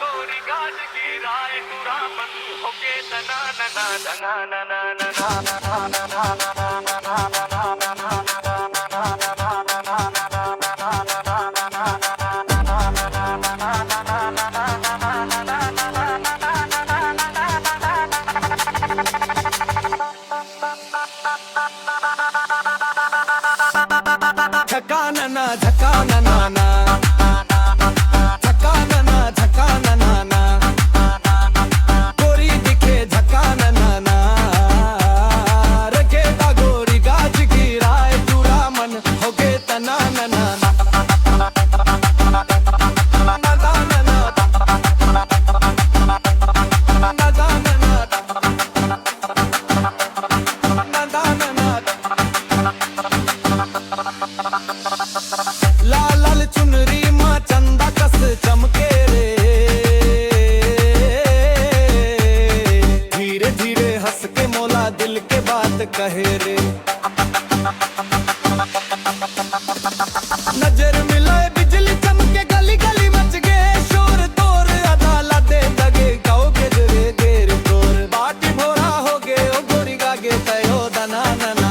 गोरी गाज की राय तुरा मन होके तना ना तना ना ना झकाना ना ना झकाना ना झकाना ना ना गोरी दिखे झकाना ना ना रखेगा गोरी गाज की राय पूरा मन होगे तना ना ना लाल लाल चुनरी माँ चंदा कस चमके रे धीरे धीरे हंस के मोला दिल के बात कहे रे नजर मिलाए बिजली चमके गली गली मच गए शोर तोर अदाला दे लगे गाओ के रे गेर तोर बाटी भोरा हो गए ओ गोरी गागे तयो दना नना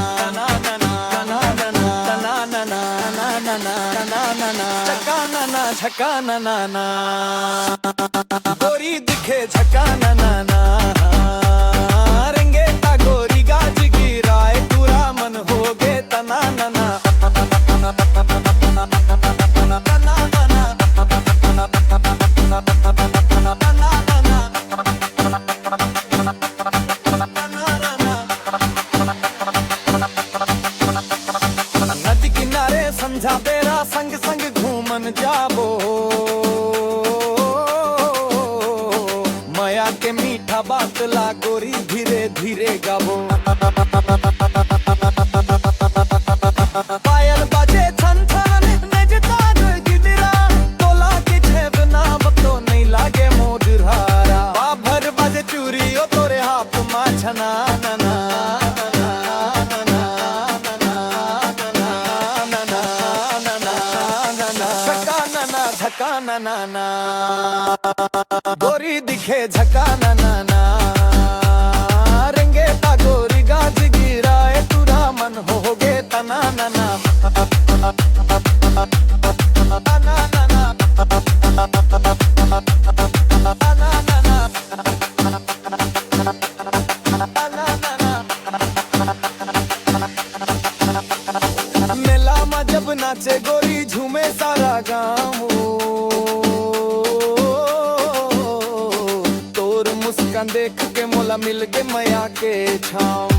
झकाना ना ना गोरी दिखे झकाना ना ना रंगे ता गोरी गाज की राय पूरा मन हो गे तना ना ना नदी किनारे समझा तेरा संग संग घूमन जाबो माया के मीठा बात ला गोरी धीरे धीरे गाबो पायल बाजे छन छन नजता गिदरा तोला के छेब नाम तो नहीं लागे मोदरारा बाभर बाजे चूरी ओ तोरे हाथ मा छना ना ना झकाना ना ना गोरी दिखे झकाना ना ना रंगे ता गोरी गाज गिराए तुरा मन हो गे तना ना ना मेला में जब नाचे गोरी झूमे सारा गाँव तोर मुस्कान देख के मोला मिल के मया के छाम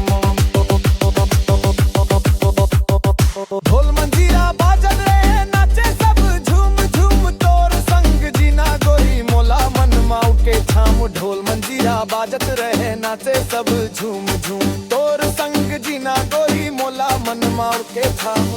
ढोल मंजीरा बाजन रहे नाचे सब झूम झूम तोर संग जीना गोरी मोला मन माऊ के छाम ढोल मंजीरा बाजत रहे नाचे सब झूम झूम तोर संग जीना गोरी मोला मन माऊ के छाम